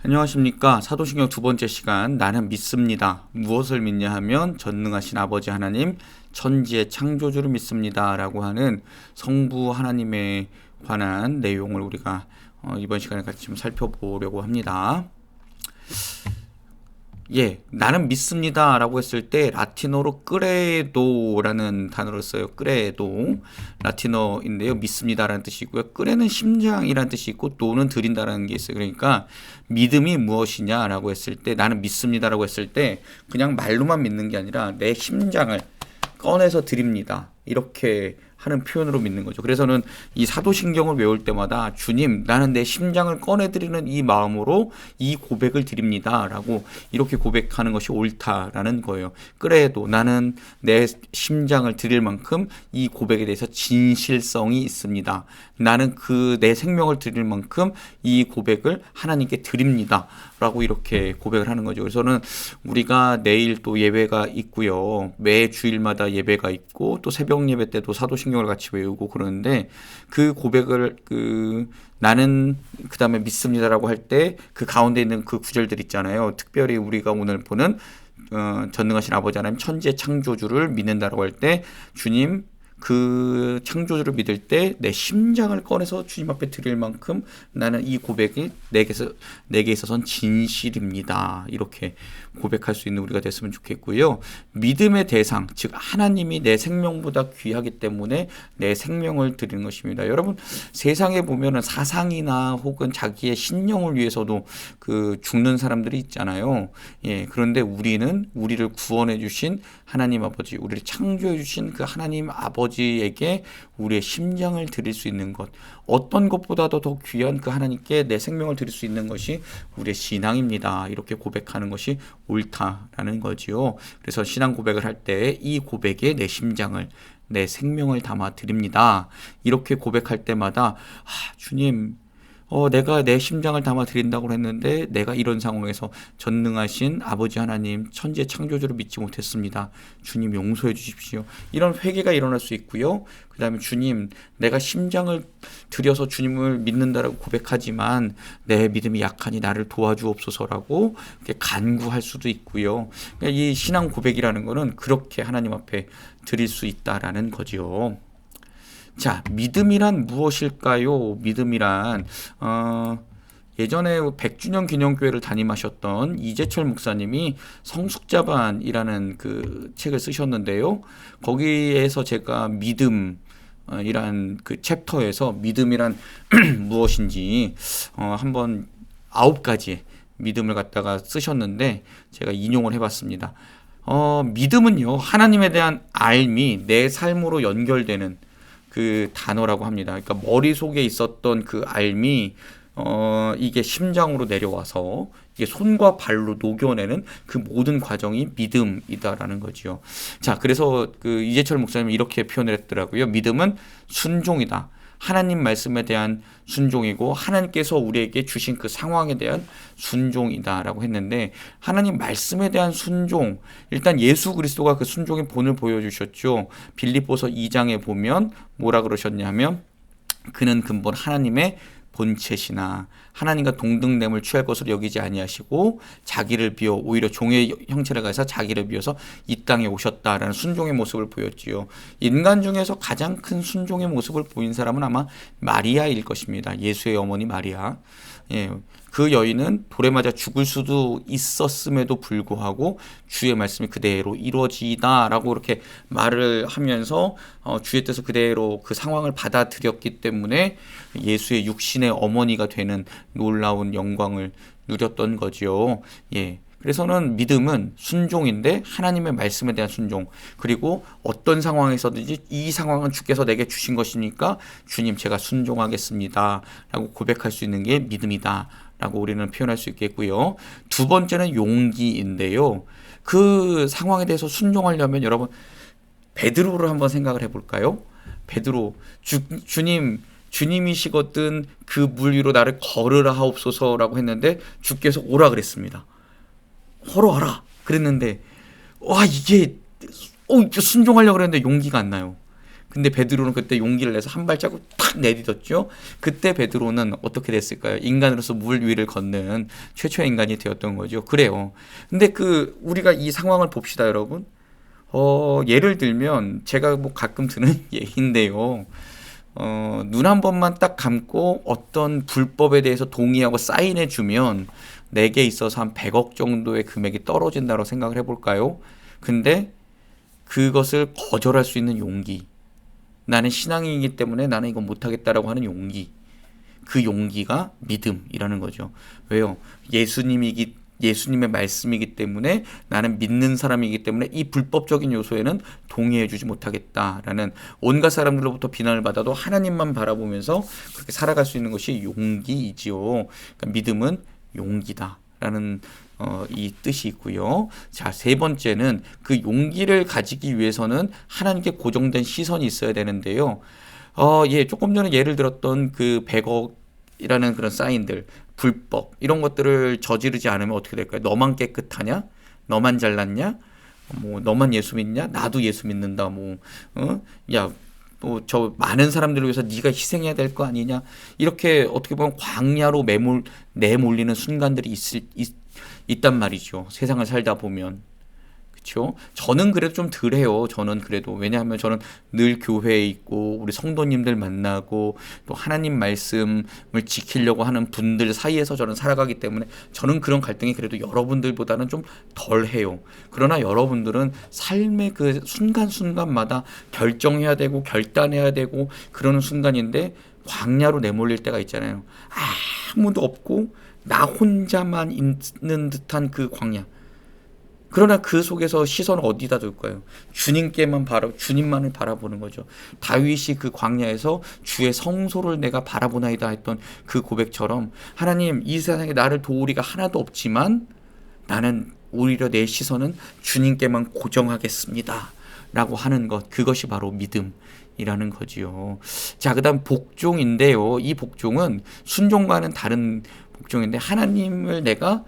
안녕하십니까. 사도신경 두 번째 시간, 나는 믿습니다. 무엇을 믿냐 하면 전능하신 아버지 하나님, 천지의 창조주를 믿습니다 라고 하는 성부 하나님에 관한 내용을 우리가 이번 시간에 같이 좀 살펴보려고 합니다. 나는 믿습니다 라고 했을 때 라틴어로 끄레도라는 단어를 써요. 끄레도 라틴어인데요. 믿습니다라는 뜻이고요. 끄레는 심장이라는 뜻이 있고 도는 드린다라는 게 있어요. 그러니까 믿음이 무엇이냐라고 했을 때, 나는 믿습니다라고 했을 때 그냥 말로만 믿는 게 아니라 내 심장을 꺼내서 드립니다, 이렇게 하는 표현으로 믿는 거죠. 그래서는 이 사도신경을 외울 때마다 주님, 나는 내 심장을 꺼내드리는 이 마음으로 이 고백을 드립니다 라고 이렇게 고백하는 것이 옳다라는 거예요. 그래도 나는 내 심장을 드릴 만큼 이 고백에 대해서 진실성이 있습니다. 나는 내 생명을 드릴 만큼 이 고백을 하나님께 드립니다 라고 이렇게 고백을 하는 거죠. 그래서는 우리가 내일 또 예배가 있고요. 매 주일마다 예배가 있고 또 새벽 예배 때도 사도신경을 같이 외우고 그러는데, 그 고백을 나는 그 다음에 믿습니다라고 할 때 그 가운데 있는 그 구절들 있잖아요. 특별히 우리가 오늘 보는 전능하신 아버지 하나님 천지의 창조주를 믿는다라고 할 때, 주님 그 창조주를 믿을 때 내 심장을 꺼내서 주님 앞에 드릴 만큼 나는 이 고백이 내게 있어서는 진실입니다, 이렇게 고백할 수 있는 우리가 됐으면 좋겠고요. 믿음의 대상, 즉 하나님이 내 생명보다 귀하기 때문에 내 생명을 드리는 것입니다. 여러분, 세상에 보면은 사상이나 혹은 자기의 신념을 위해서도 죽는 사람들이 있잖아요. 그런데 우리를 구원해 주신 하나님 아버지, 우리를 창조해 주신 그 하나님 아버지에게 우리의 심장을 드릴 수 있는 것, 어떤 것보다도 더 귀한 그 하나님께 내 생명을 드릴 수 있는 것이 우리의 신앙입니다, 이렇게 고백하는 것이 옳다라는 거지요. 그래서 신앙 고백을 할 때 이 고백에 내 심장을, 내 생명을 담아 드립니다, 이렇게 고백할 때마다 주님, 내가 내 심장을 담아 드린다고 했는데 내가 이런 상황에서 전능하신 아버지 하나님 천지의 창조주를 믿지 못했습니다. 주님 용서해 주십시오. 이런 회개가 일어날 수 있고요. 그 다음에 주님, 내가 심장을 들여서 주님을 믿는다라고 고백하지만 내 믿음이 약하니 나를 도와주옵소서라고 이렇게 간구할 수도 있고요. 그러니까 이 신앙 고백이라는 거는 그렇게 하나님 앞에 드릴 수 있다라는 거지요. 자, 믿음이란 무엇일까요? 믿음이란 예전에 100주년 기념교회를 담임하셨던 이재철 목사님이 성숙자반이라는 그 책을 쓰셨는데요. 거기에서 제가 믿음 이란 그 챕터에서 믿음이란 무엇인지 한번 9가지 믿음을 갖다가 쓰셨는데 제가 인용을 해봤습니다. 믿음은요, 하나님에 대한 알미, 내 삶으로 연결되는 그 단어라고 합니다. 그러니까 머릿속에 있었던 그 알미, 이게 심장으로 내려와서 이게 손과 발로 녹여내는 그 모든 과정이 믿음이다라는 거지요. 자, 그래서 그 이재철 목사님이 이렇게 표현을 했더라고요. 믿음은 순종이다. 하나님 말씀에 대한 순종이고 하나님께서 우리에게 주신 그 상황에 대한 순종이다라고 했는데, 하나님 말씀에 대한 순종, 일단 예수 그리스도가 그 순종의 본을 보여주셨죠. 빌립보서 2장에 보면 뭐라 그러셨냐면, 그는 근본 하나님의 본체시나 하나님과 동등됨을 취할 것으로 여기지 아니하시고 자기를 비워 오히려 종의 형체를 가져서 자기를 비워서 이 땅에 오셨다라는 순종의 모습을 보였지요. 인간 중에서 가장 큰 순종의 모습을 보인 사람은 아마 마리아일 것입니다. 예수의 어머니 마리아. 그 여인은 돌에 맞아 죽을 수도 있었음에도 불구하고 주의 말씀이 그대로 이루어지다라고 이렇게 말을 하면서 주의 뜻을 그대로 그 상황을 받아들였기 때문에 예수의 육신의 어머니가 되는 놀라운 영광을 누렸던 거지요. 그래서는 믿음은 순종인데 하나님의 말씀에 대한 순종, 그리고 어떤 상황에서든지 이 상황은 주께서 내게 주신 것이니까 주님 제가 순종하겠습니다 라고 고백할 수 있는 게 믿음이다 라고 우리는 표현할 수 있겠고요. 두 번째는 용기인데요. 그 상황에 대해서 순종하려면 여러분, 베드로를 한번 생각을 해볼까요? 베드로, 주님이시거든 그 물 위로 나를 걸으라 하옵소서라고 했는데 주께서 오라 그랬습니다. 걸어와라 그랬는데 이게 순종하려고 그랬는데 용기가 안 나요. 근데 베드로는 그때 용기를 내서 한 발자국 탁 내딛었죠. 그때 베드로는 어떻게 됐을까요? 인간으로서 물 위를 걷는 최초의 인간이 되었던 거죠. 그래요. 근데 우리가 이 상황을 봅시다, 여러분. 예를 들면 제가 뭐 가끔 드는 얘기인데요. 눈 한 번만 딱 감고 어떤 불법에 대해서 동의하고 사인해 주면 내게 있어서 한 100억 정도의 금액이 떨어진다고 생각을 해볼까요? 근데 그것을 거절할 수 있는 용기. 나는 신앙이기 때문에 나는 이건 못하겠다라고 하는 용기. 그 용기가 믿음이라는 거죠. 왜요? 예수님의 말씀이기 때문에 나는 믿는 사람이기 때문에 이 불법적인 요소에는 동의해주지 못하겠다라는 온갖 사람들로부터 비난을 받아도 하나님만 바라보면서 그렇게 살아갈 수 있는 것이 용기이지요. 그러니까 믿음은 용기다라는 이 뜻이 있고요. 자, 세 번째는 그 용기를 가지기 위해서는 하나님께 고정된 시선이 있어야 되는데요. 조금 전에 예를 들었던 그 100억이라는 그런 사인들, 불법 이런 것들을 저지르지 않으면 어떻게 될까요? 너만 깨끗하냐? 너만 잘났냐? 뭐 너만 예수 믿냐? 나도 예수 믿는다. 야, 저 많은 사람들을 위해서 네가 희생해야 될 거 아니냐? 이렇게 어떻게 보면 광야로 내몰리는 순간들이 있단 말이죠. 세상을 살다 보면. 그렇죠? 저는 그래도 좀 덜해요. 저는 그래도 왜냐하면 저는 늘 교회에 있고 우리 성도님들 만나고 또 하나님 말씀을 지키려고 하는 분들 사이에서 저는 살아가기 때문에 저는 그런 갈등이 그래도 여러분들보다는 좀 덜해요. 그러나 여러분들은 삶의 그 순간순간마다 결정해야 되고 결단해야 되고 그러는 순간인데 광야로 내몰릴 때가 있잖아요. 아무도 없고 나 혼자만 있는 듯한 그 광야. 그러나 그 속에서 시선을 어디다 둘까요? 주님만을 바라보는 거죠. 다윗이 그 광야에서 주의 성소를 내가 바라보나이다 했던 그 고백처럼 하나님 이 세상에 나를 도우리가 하나도 없지만 나는 오히려 내 시선은 주님께만 고정하겠습니다. 라고 하는 것, 그것이 바로 믿음이라는 거지요. 자, 그 다음 복종인데요. 이 복종은 순종과는 다른 복종인데 하나님을 내가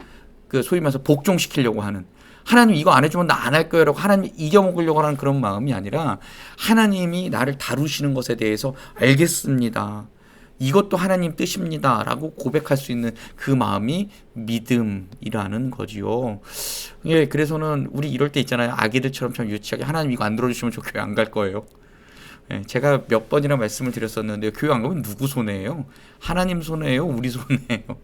소위 말해서 복종시키려고 하는 하나님 이거 안 해주면 나 안 할 거예요 라고 하나님 이겨먹으려고 하는 그런 마음이 아니라 하나님이 나를 다루시는 것에 대해서 알겠습니다. 이것도 하나님 뜻입니다 라고 고백할 수 있는 그 마음이 믿음이라는 거지요. 예, 그래서는 우리 이럴 때 있잖아요. 아기들처럼 참 유치하게 하나님 이거 안 들어주시면 저 교회 안 갈 거예요. 예, 제가 몇 번이나 말씀을 드렸었는데 교회 안 가면 누구 손해예요? 하나님 손해예요? 우리 손해예요?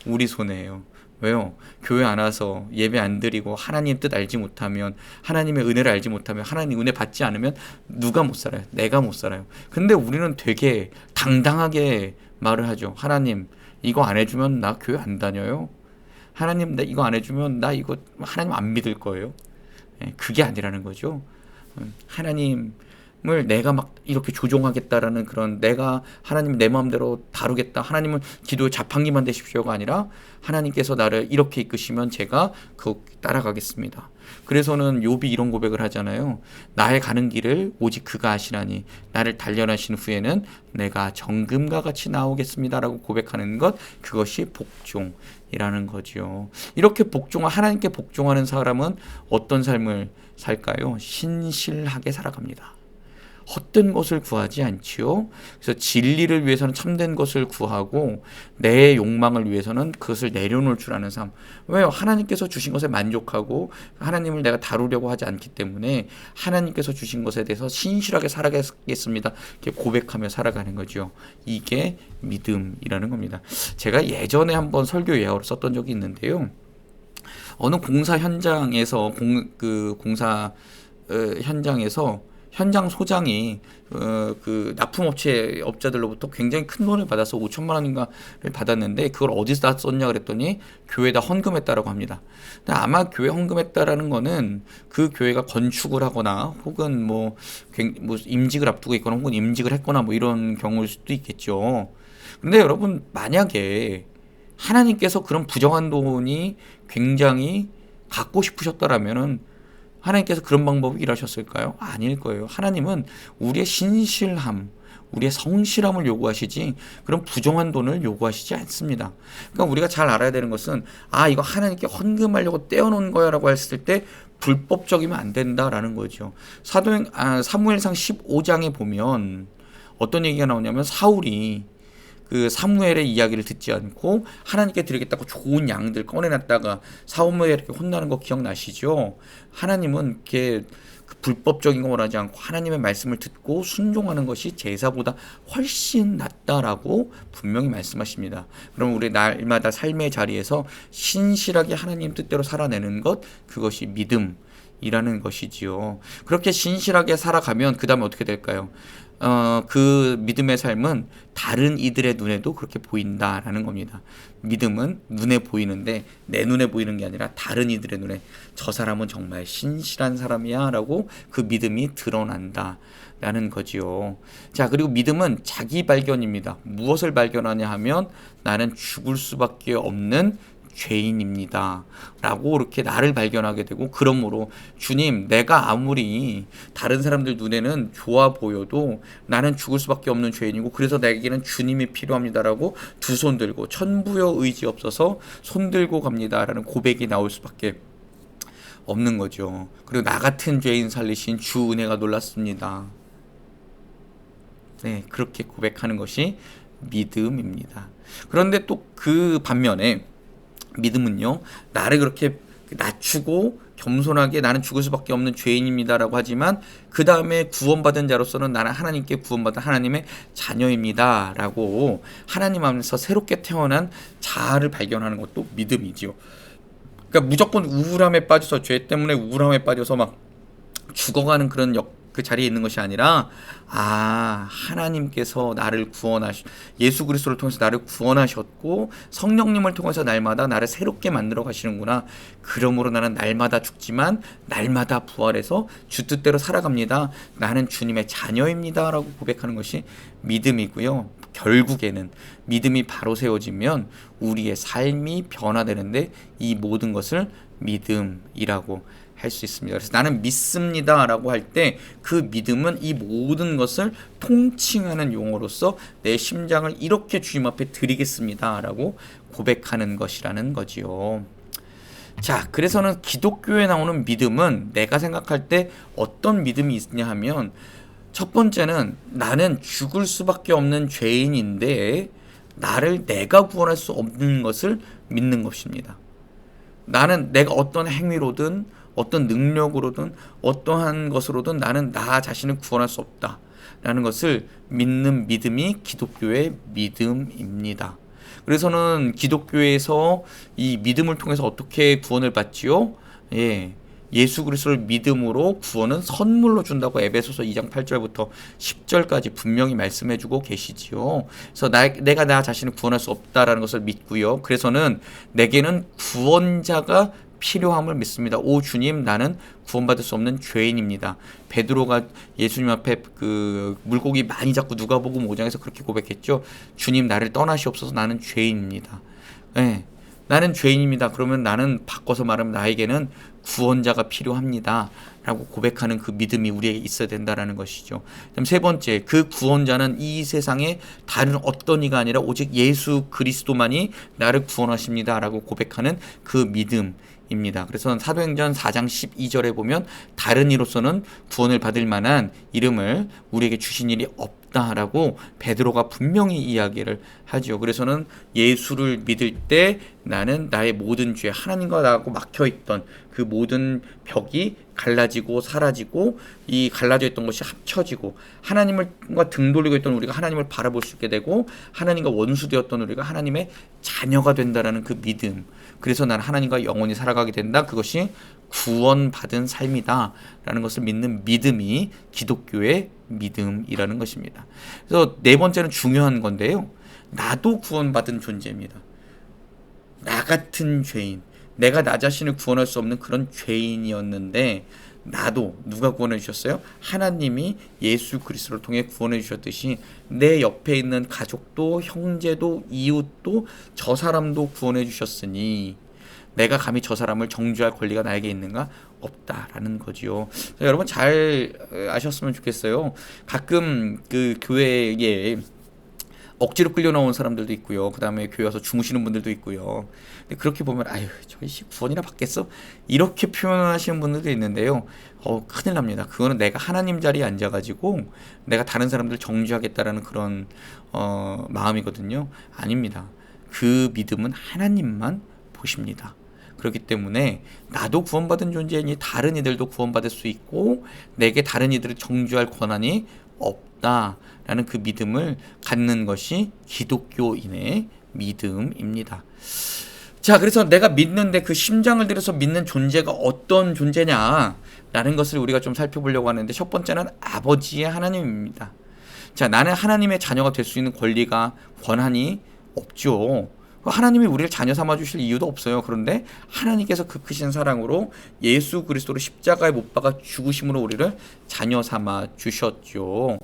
우리 손해예요. 왜요? 교회 안 와서 예배 안 드리고 하나님 뜻 알지 못하면 하나님의 은혜를 알지 못하면 하나님 은혜 받지 않으면 누가 못 살아요? 내가 못 살아요. 근데 우리는 되게 당당하게 말을 하죠. 하나님 이거 안 해주면 나 교회 안 다녀요. 하나님 나 이거 안 해주면 나 이거 하나님 안 믿을 거예요. 그게 아니라는 거죠. 하나님을 내가 막 이렇게 조종하겠다라는 그런 내가 하나님 내 마음대로 다루겠다. 하나님은 기도에 자판기만 되십시오가 아니라 하나님께서 나를 이렇게 이끄시면 제가 따라가겠습니다. 그래서는 욥이 이런 고백을 하잖아요. 나의 가는 길을 오직 그가 아시나니 나를 단련하신 후에는 내가 정금과 같이 나오겠습니다라고 고백하는 것, 그것이 복종이라는 거지요. 이렇게 하나님께 복종하는 사람은 어떤 삶을 살까요? 신실하게 살아갑니다. 헛된 것을 구하지 않지요. 그래서 진리를 위해서는 참된 것을 구하고 내 욕망을 위해서는 그것을 내려놓을 줄 아는 삶. 왜요? 하나님께서 주신 것에 만족하고 하나님을 내가 다루려고 하지 않기 때문에 하나님께서 주신 것에 대해서 신실하게 살아가겠습니다. 이렇게 고백하며 살아가는 거죠. 이게 믿음이라는 겁니다. 제가 예전에 한번 설교 예화로 썼던 적이 있는데요. 어느 공사 현장에서 현장에서 현장 소장이 그 납품업자들로부터 굉장히 큰 돈을 받아서 5천만 원인가를 받았는데 그걸 어디서 썼냐 그랬더니 교회에다 헌금했다라고 합니다. 근데 아마 교회 헌금했다라는 거는 그 교회가 건축을 하거나 혹은 뭐 임직을 앞두고 있거나 혹은 임직을 했거나 뭐 이런 경우일 수도 있겠죠. 근데 여러분 만약에 하나님께서 그런 부정한 돈이 굉장히 갖고 싶으셨다라면은 하나님께서 그런 방법을 일하셨을까요? 아닐 거예요. 하나님은 우리의 신실함, 우리의 성실함을 요구하시지 그런 부정한 돈을 요구하시지 않습니다. 그러니까 우리가 잘 알아야 되는 것은 이거 하나님께 헌금하려고 떼어놓은 거야라고 했을 때 불법적이면 안 된다라는 거죠. 사무엘상 15장에 보면 어떤 얘기가 나오냐면 사울이 그 사무엘의 이야기를 듣지 않고 하나님께 드리겠다고 좋은 양들 꺼내놨다가 사무엘에게 혼나는 거 기억나시죠? 하나님은 이렇게 불법적인 거 원하지 않고 하나님의 말씀을 듣고 순종하는 것이 제사보다 훨씬 낫다라고 분명히 말씀하십니다. 그럼 우리 날마다 삶의 자리에서 신실하게 하나님 뜻대로 살아내는 것, 그것이 믿음이라는 것이지요. 그렇게 신실하게 살아가면 그 다음에 어떻게 될까요? 그 믿음의 삶은 다른 이들의 눈에도 그렇게 보인다라는 겁니다. 믿음은 눈에 보이는데 내 눈에 보이는 게 아니라 다른 이들의 눈에 저 사람은 정말 신실한 사람이야 라고 그 믿음이 드러난다라는 거지요. 자, 그리고 믿음은 자기 발견입니다. 무엇을 발견하냐 하면 나는 죽을 수밖에 없는 죄인입니다 라고 이렇게 나를 발견하게 되고, 그러므로 주님, 내가 아무리 다른 사람들 눈에는 좋아 보여도 나는 죽을 수밖에 없는 죄인이고 그래서 내게는 주님이 필요합니다 라고 두 손 들고 천부여 의지 없어서 손 들고 갑니다 라는 고백이 나올 수밖에 없는 거죠. 그리고 나 같은 죄인 살리신 주 은혜가 놀랍습니다. 네, 그렇게 고백하는 것이 믿음입니다. 그런데 또 그 반면에 믿음은요, 나를 그렇게 낮추고 겸손하게 나는 죽을 수밖에 없는 죄인입니다라고 하지만 그 다음에 구원받은 자로서는 나는 하나님께 구원받은 하나님의 자녀입니다라고 하나님 안에서 새롭게 태어난 자아를 발견하는 것도 믿음이지요. 그러니까 무조건 우울함에 빠져서, 죄 때문에 우울함에 빠져서 막 죽어가는 그런 그 자리에 있는 것이 아니라 하나님께서 나를 예수 그리스도를 통해서 나를 구원하셨고 성령님을 통해서 날마다 나를 새롭게 만들어 가시는구나. 그러므로 나는 날마다 죽지만 날마다 부활해서 주 뜻대로 살아갑니다. 나는 주님의 자녀입니다 라고 고백하는 것이 믿음이고요. 결국에는 믿음이 바로 세워지면 우리의 삶이 변화되는데 이 모든 것을 믿음이라고 할 수 있습니다. 그래서 나는 믿습니다 라고 할 때 그 믿음은 이 모든 것을 통칭하는 용어로서 내 심장을 이렇게 주님 앞에 드리겠습니다 라고 고백하는 것이라는 거지요. 자, 그래서는 기독교에 나오는 믿음은 내가 생각할 때 어떤 믿음이 있냐 하면, 첫 번째는 나는 죽을 수밖에 없는 죄인인데 나를 내가 구원할 수 없는 것을 믿는 것입니다. 나는 내가 어떤 행위로든 어떤 능력으로든 어떠한 것으로든 나는 나 자신을 구원할 수 없다 라는 것을 믿는 믿음이 기독교의 믿음입니다. 그래서는 기독교에서 이 믿음을 통해서 어떻게 구원을 받지요? 예수 그리스도를 믿음으로 구원은 선물로 준다고 에베소서 2장 8절부터 10절까지 분명히 말씀해주고 계시지요. 그래서 내가 나 자신을 구원할 수 없다라는 것을 믿고요. 그래서는 내게는 구원자가 필요함을 믿습니다. 오 주님, 나는 구원받을 수 없는 죄인입니다. 베드로가 예수님 앞에 그 물고기 많이 잡고 누가복음 5장에서 그렇게 고백했죠. 주님, 나를 떠나시옵소서, 나는 죄인입니다. 나는 죄인입니다. 그러면 나는 바꿔서 말하면 나에게는 구원자가 필요합니다 라고 고백하는 그 믿음이 우리에게 있어야 된다는 것이죠. 그럼 세 번째, 그 구원자는 이 세상에 다른 어떤 이가 아니라 오직 예수 그리스도만이 나를 구원하십니다 라고 고백하는 그 믿음입니다. 그래서 사도행전 4장 12절에 보면 다른 이로서는 구원을 받을 만한 이름을 우리에게 주신 일이 없다라고 베드로가 분명히 이야기를 하죠. 그래서는 예수를 믿을 때 나는 나의 모든 죄, 하나님과 나하고 막혀있던 그 모든 벽이 갈라지고 사라지고 이 갈라져 있던 것이 합쳐지고 하나님과 등 돌리고 있던 우리가 하나님을 바라볼 수 있게 되고 하나님과 원수되었던 우리가 하나님의 자녀가 된다라는 그 믿음. 그래서 나는 하나님과 영원히 살아가게 된다. 그것이 구원받은 삶이다 라는 것을 믿는 믿음이 기독교의 믿음이라는 것입니다. 그래서 네 번째는 중요한 건데요, 나도 구원받은 존재입니다. 나 같은 죄인, 내가 나 자신을 구원할 수 없는 그런 죄인이었는데 나도 누가 구원해 주셨어요? 하나님이 예수 그리스도를 통해 구원해 주셨듯이 내 옆에 있는 가족도 형제도 이웃도 저 사람도 구원해 주셨으니 내가 감히 저 사람을 정죄할 권리가 나에게 있는가? 없다라는 거지요. 여러분 잘 아셨으면 좋겠어요. 가끔 그 교회에 억지로 끌려 나온 사람들도 있고요. 그 다음에 교회 와서 주무시는 분들도 있고요. 근데 그렇게 보면 아유 저희 씨 구원이나 받겠어? 이렇게 표현하시는 분들도 있는데요. 큰일 납니다. 그거는 내가 하나님 자리에 앉아가지고 내가 다른 사람들 정죄하겠다라는 그런 마음이거든요. 아닙니다. 그 믿음은 하나님만 보십니다. 그렇기 때문에 나도 구원받은 존재이니 다른 이들도 구원받을 수 있고 내게 다른 이들을 정죄할 권한이 없다라는 그 믿음을 갖는 것이 기독교인의 믿음입니다. 자, 그래서 내가 믿는데 그 심장을 들여서 믿는 존재가 어떤 존재냐라는 것을 우리가 좀 살펴보려고 하는데, 첫 번째는 아버지의 하나님입니다. 자, 나는 하나님의 자녀가 될 수 있는 권리가, 권한이 없죠. 하나님이 우리를 자녀 삼아 주실 이유도 없어요. 그런데 하나님께서 그 크신 사랑으로 예수 그리스도를 십자가에 못 박아 죽으심으로 우리를 자녀 삼아 주셨죠.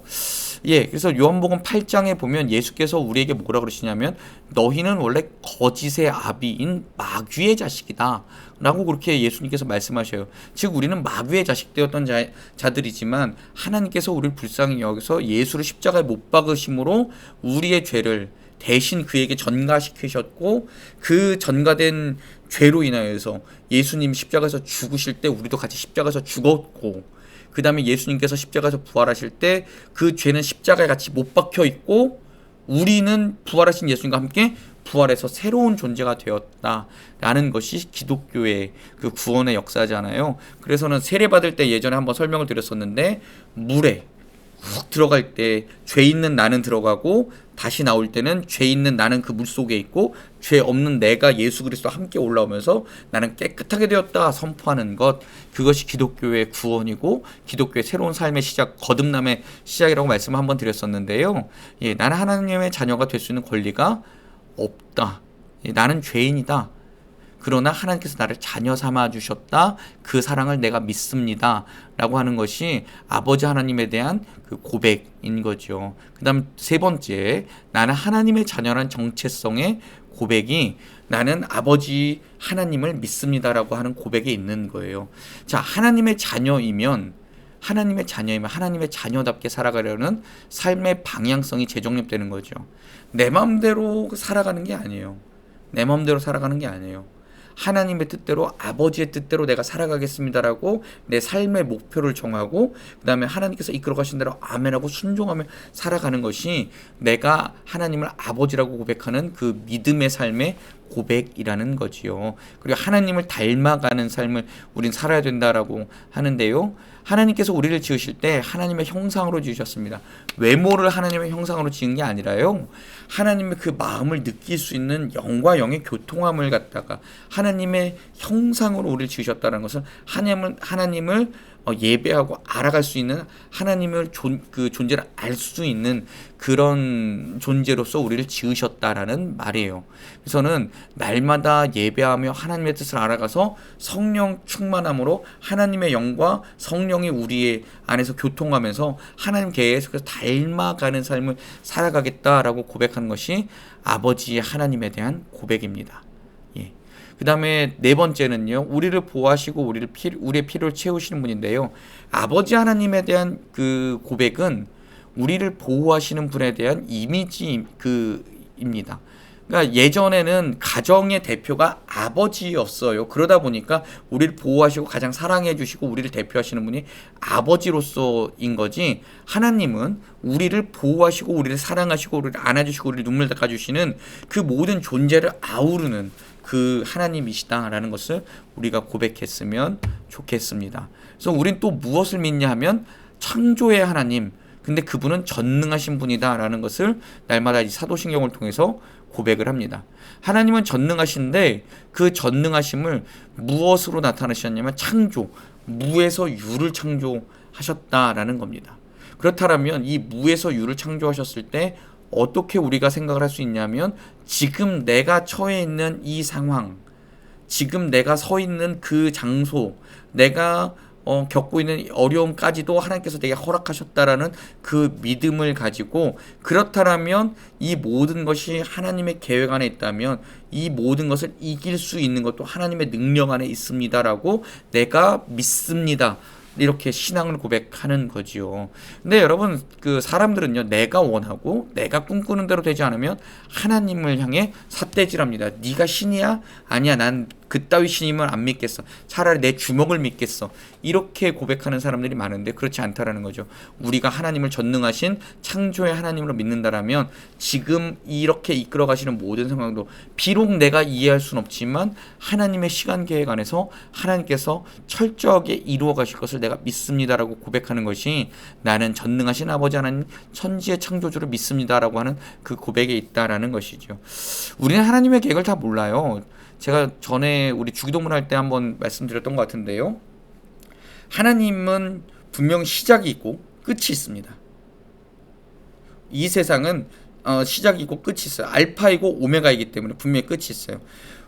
예, 그래서 요한복음 8장에 보면 예수께서 우리에게 뭐라 그러시냐면 너희는 원래 거짓의 아비인 마귀의 자식이다 라고 그렇게 예수님께서 말씀하셔요. 즉 우리는 마귀의 자식 되었던 자들이지만 하나님께서 우리를 불쌍히 여기서 예수를 십자가에 못 박으심으로 우리의 죄를 대신 그에게 전가시키셨고, 그 전가된 죄로 인하여서 예수님 십자가에서 죽으실 때 우리도 같이 십자가에서 죽었고, 그 다음에 예수님께서 십자가에서 부활하실 때 그 죄는 십자가에 같이 못 박혀 있고 우리는 부활하신 예수님과 함께 부활해서 새로운 존재가 되었다라는 것이 기독교의 그 구원의 역사잖아요. 그래서는 세례받을 때 예전에 한번 설명을 드렸었는데, 물에 훅 들어갈 때 죄 있는 나는 들어가고 다시 나올 때는 죄 있는 나는 그 물 속에 있고 죄 없는 내가 예수 그리스도와 함께 올라오면서 나는 깨끗하게 되었다 선포하는 것, 그것이 기독교의 구원이고 기독교의 새로운 삶의 시작, 거듭남의 시작이라고 말씀을 한번 드렸었는데요. 예, 나는 하나님의 자녀가 될 수 있는 권리가 없다. 예, 나는 죄인이다. 그러나 하나님께서 나를 자녀 삼아 주셨다. 그 사랑을 내가 믿습니다. 라고 하는 것이 아버지 하나님에 대한 그 고백인 거죠. 그 다음 세 번째, 나는 하나님의 자녀란 정체성의 고백이 나는 아버지 하나님을 믿습니다라고 하는 고백이 있는 거예요. 자, 하나님의 자녀이면 하나님의 자녀답게 살아가려는 삶의 방향성이 재정립되는 거죠. 내 마음대로 살아가는 게 아니에요. 내 마음대로 살아가는 게 아니에요. 하나님의 뜻대로, 아버지의 뜻대로 내가 살아가겠습니다라고 내 삶의 목표를 정하고 그 다음에 하나님께서 이끌어 가신 대로 아멘하고 순종하며 살아가는 것이 내가 하나님을 아버지라고 고백하는 그 믿음의 삶의 고백이라는 거지요. 그리고 하나님을 닮아가는 삶을 우린 살아야 된다라고 하는데요. 하나님께서 우리를 지으실 때 하나님의 형상으로 지으셨습니다. 외모를 하나님의 형상으로 지은 게 아니라요, 하나님의 그 마음을 느낄 수 있는 영과 영의 교통함을 갖다가 하나님의 형상으로 우리를 지으셨다는 것은 하나님을 예배하고 알아갈 수 있는, 하나님을 그 존재를 알 수 있는 그런 존재로서 우리를 지으셨다라는 말이에요. 그래서는 날마다 예배하며 하나님의 뜻을 알아가서 성령 충만함으로 하나님의 영과 성령이 우리의 안에서 교통하면서 하나님 계속해서 닮아가는 삶을 살아가겠다라고 고백하는 것이 아버지의 하나님에 대한 고백입니다. 예. 그 다음에 네 번째는요, 우리를 보호하시고 우리의 필요를 채우시는 분인데요. 아버지 하나님에 대한 그 고백은 우리를 보호하시는 분에 대한 이미지입니다. 그러니까 예전에는 가정의 대표가 아버지였어요. 그러다 보니까 우리를 보호하시고 가장 사랑해 주시고 우리를 대표하시는 분이 아버지로서인 거지, 하나님은 우리를 보호하시고 우리를 사랑하시고 우리를 안아주시고 우리를 눈물 닦아주시는 그 모든 존재를 아우르는 그 하나님이시다라는 것을 우리가 고백했으면 좋겠습니다. 그래서 우린 또 무엇을 믿냐 하면 창조의 하나님, 근데 그분은 전능하신 분이다라는 것을 날마다 이 사도신경을 통해서 고백을 합니다. 하나님은 전능하신데 그 전능하심을 무엇으로 나타내셨냐면 창조, 무에서 유를 창조하셨다라는 겁니다. 그렇다면 이 무에서 유를 창조하셨을 때 어떻게 우리가 생각을 할 수 있냐면, 지금 내가 처해 있는 이 상황, 지금 내가 서 있는 그 장소, 내가 겪고 있는 어려움까지도 하나님께서 내게 허락하셨다라는 그 믿음을 가지고, 그렇다면 이 모든 것이 하나님의 계획 안에 있다면 이 모든 것을 이길 수 있는 것도 하나님의 능력 안에 있습니다라고 내가 믿습니다. 이렇게 신앙을 고백하는 거지요. 근데 여러분, 그 사람들은요, 내가 원하고 내가 꿈꾸는 대로 되지 않으면 하나님을 향해 삿대질합니다. 네가 신이야? 아니야, 난 그따위 신임을 안 믿겠어. 차라리 내 주먹을 믿겠어. 이렇게 고백하는 사람들이 많은데 그렇지 않다라는 거죠. 우리가 하나님을 전능하신 창조의 하나님으로 믿는다라면 지금 이렇게 이끌어 가시는 모든 상황도 비록 내가 이해할 수는 없지만 하나님의 시간 계획 안에서 하나님께서 철저하게 이루어 가실 것을 내가 믿습니다라고 고백하는 것이, 나는 전능하신 아버지 하나님 천지의 창조주를 믿습니다라고 하는 그 고백에 있다라는 것이죠. 우리는 하나님의 계획을 다 몰라요. 제가 전에 우리 주기도문 할 때 한번 말씀드렸던 것 같은데요. 하나님은 분명 시작이 있고 끝이 있습니다. 이 세상은 시작이 있고 끝이 있어요. 알파이고 오메가이기 때문에 분명히 끝이 있어요.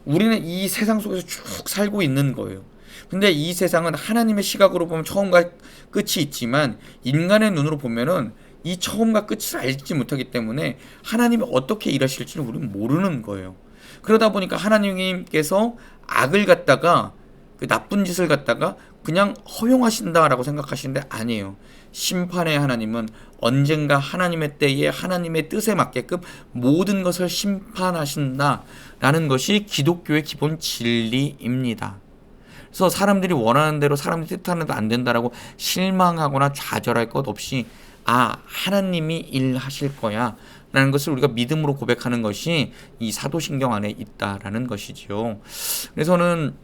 우리는 이 세상 속에서 쭉 살고 있는 거예요. 근데 이 세상은 하나님의 시각으로 보면 처음과 끝이 있지만 인간의 눈으로 보면은 이 처음과 끝을 알지 못하기 때문에 하나님이 어떻게 일하실지를 우리는 모르는 거예요. 그러다 보니까 하나님께서 악을 갖다가, 그 나쁜 짓을 갖다가 그냥 허용하신다라고 생각하시는데 아니에요. 심판의 하나님은 언젠가 하나님의 때에 하나님의 뜻에 맞게끔 모든 것을 심판하신다라는 것이 기독교의 기본 진리입니다. 그래서 사람들이 원하는 대로, 사람들이 뜻하는 대로 안 된다라고 실망하거나 좌절할 것 없이, 하나님이 일하실 거야 라는 것을 우리가 믿음으로 고백하는 것이 이 사도신경 안에 있다라는 것이지요. 그래서는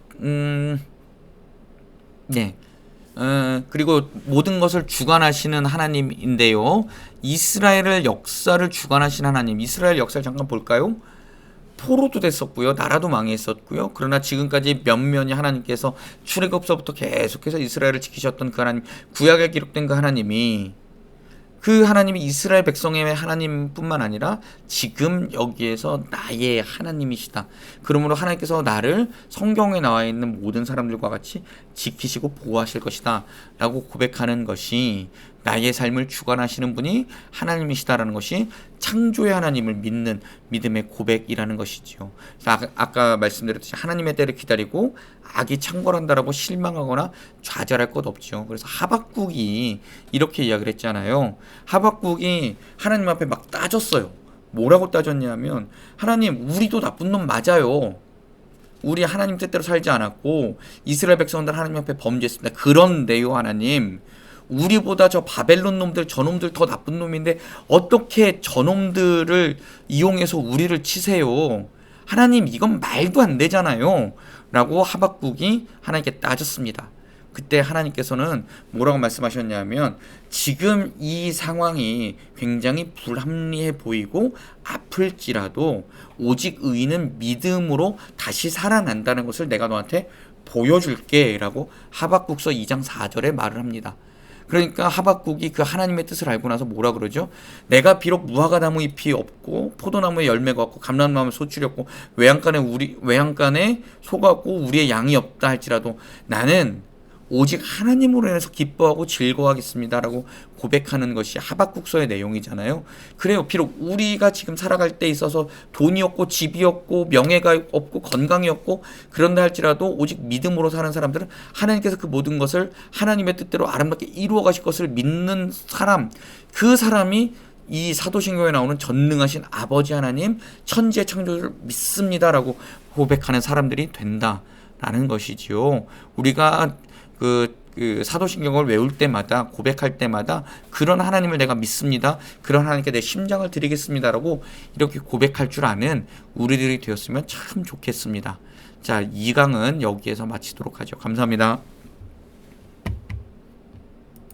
그리고 모든 것을 주관하시는 하나님인데요, 이스라엘의 역사를 주관하시는 하나님, 이스라엘 역사를 잠깐 볼까요? 포로도 됐었고요, 나라도 망했었고요. 그러나 지금까지 면면이 하나님께서 출애굽서부터 계속해서 이스라엘을 지키셨던 그 하나님, 구약에 기록된 그 하나님이, 그 하나님이 이스라엘 백성의 하나님뿐만 아니라 지금 여기에서 나의 하나님이시다. 그러므로 하나님께서 나를 성경에 나와 있는 모든 사람들과 같이 지키시고 보호하실 것이다 라고 고백하는 것이, 나의 삶을 주관하시는 분이 하나님이시다라는 것이 창조의 하나님을 믿는 믿음의 고백이라는 것이지요. 아까 말씀드렸듯이 하나님의 때를 기다리고 악이 창궐한다라고 실망하거나 좌절할 것 없죠. 그래서 하박국이 이렇게 이야기를 했잖아요. 하박국이 하나님 앞에 막 따졌어요. 뭐라고 따졌냐면, 하나님, 우리도 나쁜 놈 맞아요. 우리 하나님 뜻대로 살지 않았고 이스라엘 백성들 하나님 앞에 범죄했습니다. 그런데요, 하나님, 우리보다 저 바벨론 놈들, 저놈들 더 나쁜 놈인데 어떻게 저놈들을 이용해서 우리를 치세요? 하나님, 이건 말도 안 되잖아요 라고 하박국이 하나님께 따졌습니다. 그때 하나님께서는 뭐라고 말씀하셨냐면, 지금 이 상황이 굉장히 불합리해 보이고 아플지라도 오직 의인은 믿음으로 다시 살아난다는 것을 내가 너한테 보여줄게 라고 하박국서 2장 4절에 말을 합니다. 그러니까 하박국이 그 하나님의 뜻을 알고 나서 뭐라 그러죠? 내가 비록 무화과나무 잎이 없고 포도나무에 열매가 없고 감람나무에 소출이 없고 외양간에 소가 없고 우리의 양이 없다 할지라도 나는 오직 하나님으로 인해서 기뻐하고 즐거워하겠습니다라고 고백하는 것이 하박국서의 내용이잖아요. 그래요. 비록 우리가 지금 살아갈 때 있어서 돈이 없고 집이 없고 명예가 없고 건강이 없고 그런다 할지라도 오직 믿음으로 사는 사람들은 하나님께서 그 모든 것을 하나님의 뜻대로 아름답게 이루어 가실 것을 믿는 사람, 그 사람이 이 사도신경에 나오는 전능하신 아버지 하나님, 천지의 창조주를 믿습니다라고 고백하는 사람들이 된다라는 것이지요. 우리가 그 사도신경을 외울 때마다, 고백할 때마다 그런 하나님을 내가 믿습니다, 그런 하나님께 내 심장을 드리겠습니다라고 이렇게 고백할 줄 아는 우리들이 되었으면 참 좋겠습니다. 자, 2강은 여기에서 마치도록 하죠. 감사합니다.